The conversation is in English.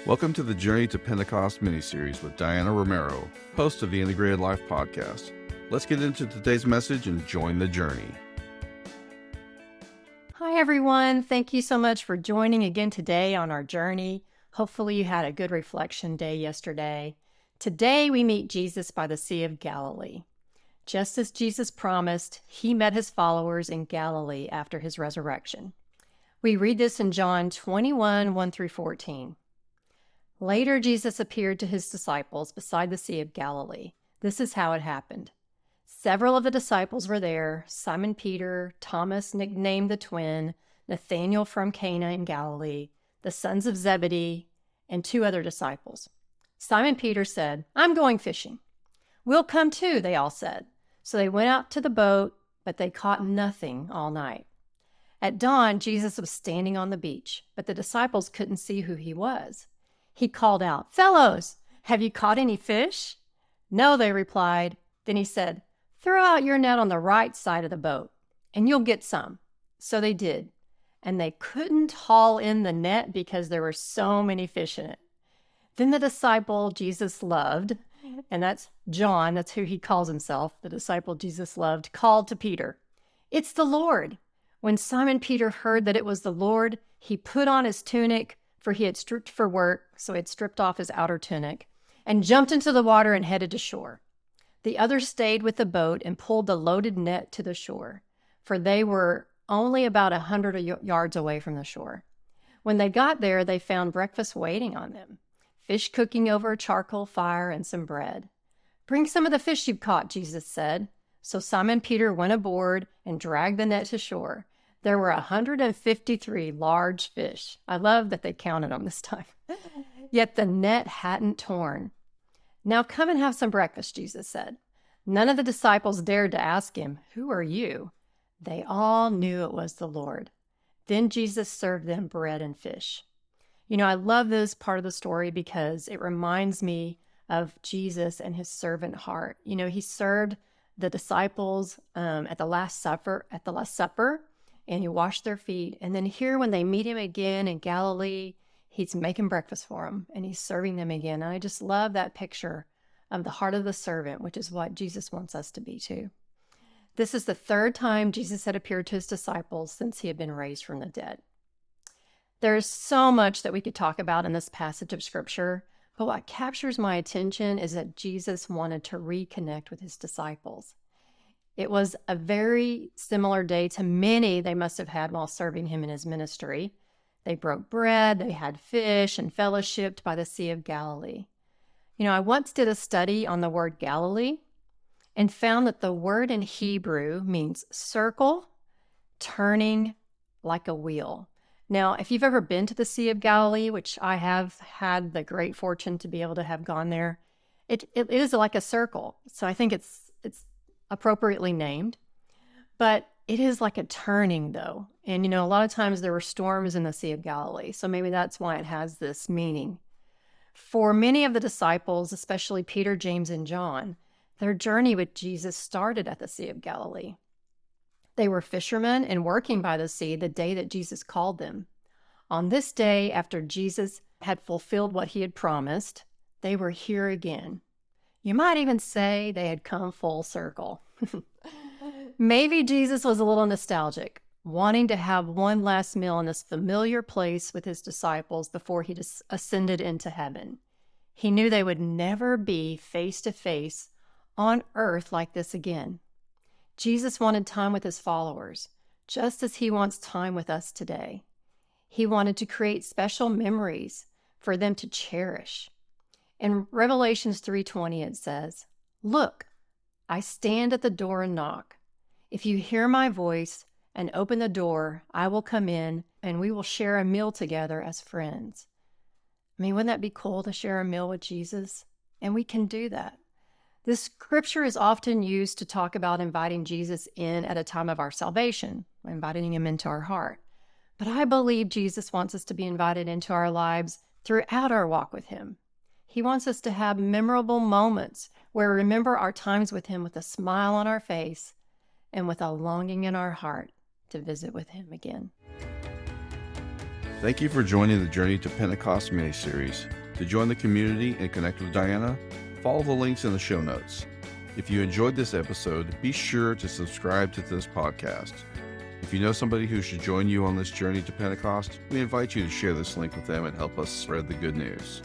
Welcome to the Journey to Pentecost miniseries with Diana Romero, host of the Integrated Life podcast. Let's get into today's message and join the journey. Hi, everyone. Thank you so much for joining again today on our journey. Hopefully you had a good reflection day yesterday. Today we meet Jesus by the Sea of Galilee. Just as Jesus promised, he met his followers in Galilee after his resurrection. We read this in John 21, 1 through 14. Later, Jesus appeared to his disciples beside the Sea of Galilee. This is how it happened. Several of the disciples were there: Simon Peter, Thomas, nicknamed the twin, Nathanael from Cana in Galilee, the sons of Zebedee, and two other disciples. Simon Peter said, "I'm going fishing." "We'll come too," they all said. So they went out to the boat, but they caught nothing all night. At dawn, Jesus was standing on the beach, but the disciples couldn't see who he was. He called out, "Fellows, have you caught any fish?" "No," they replied. Then he said, "Throw out your net on the right side of the boat, and you'll get some." So they did, and they couldn't haul in the net because there were so many fish in it. Then the disciple Jesus loved, and that's John, that's who he calls himself, the disciple Jesus loved, called to Peter, "It's the Lord." When Simon Peter heard that it was the Lord, he put on his tunic, for he had stripped for work, so he had stripped off his outer tunic, and jumped into the water and headed to shore. The others stayed with the boat and pulled the loaded net to the shore, for they were only about 100 yards away from the shore. When they got there, they found breakfast waiting on them: fish cooking over a charcoal fire and some bread. "Bring some of the fish you've caught," Jesus said. So Simon Peter went aboard and dragged the net to shore. There were 153 large fish. I love that they counted them this time. Yet the net hadn't torn. "Now come and have some breakfast," Jesus said. None of the disciples dared to ask him, "Who are you?" They all knew it was the Lord. Then Jesus served them bread and fish. I love this part of the story because it reminds me of Jesus and his servant heart. He served the disciples at the Last Supper, and he washed their feet. And then here, when they meet him again in Galilee, he's making breakfast for them and he's serving them again. And I just love that picture of the heart of the servant, which is what Jesus wants us to be too. This is the third time Jesus had appeared to his disciples since he had been raised from the dead. There's so much that we could talk about in this passage of scripture, but what captures my attention is that Jesus wanted to reconnect with his disciples. It was a very similar day to many they must have had while serving him in his ministry. They broke bread, they had fish, and fellowshiped by the Sea of Galilee. I once did a study on the word Galilee and found that the word in Hebrew means circle, turning like a wheel. Now, if you've ever been to the Sea of Galilee, which I have had the great fortune to be able to have gone there, it is like a circle. So I think it's appropriately named, but it is like a turning though. And a lot of times there were storms in the Sea of Galilee, so maybe that's why it has this meaning. For many of the disciples, especially Peter, James, and John, their journey with Jesus started at the Sea of Galilee. They were fishermen and working by the sea the day that Jesus called them. On this day, after Jesus had fulfilled what he had promised, they were here again. You might even say they had come full circle. Maybe Jesus was a little nostalgic, wanting to have one last meal in this familiar place with his disciples before he ascended into heaven. He knew they would never be face to face on earth like this again. Jesus wanted time with his followers, just as he wants time with us today. He wanted to create special memories for them to cherish. In Revelations 3:20, it says, "Look, I stand at the door and knock. If you hear my voice and open the door, I will come in and we will share a meal together as friends." Wouldn't that be cool to share a meal with Jesus? And we can do that. This scripture is often used to talk about inviting Jesus in at a time of our salvation, inviting him into our heart. But I believe Jesus wants us to be invited into our lives throughout our walk with him. He wants us to have memorable moments where we remember our times with him with a smile on our face and with a longing in our heart to visit with him again. Thank you for joining the Journey to Pentecost mini-series. To join the community and connect with Diana, follow the links in the show notes. If you enjoyed this episode, be sure to subscribe to this podcast. If you know somebody who should join you on this journey to Pentecost, we invite you to share this link with them and help us spread the good news.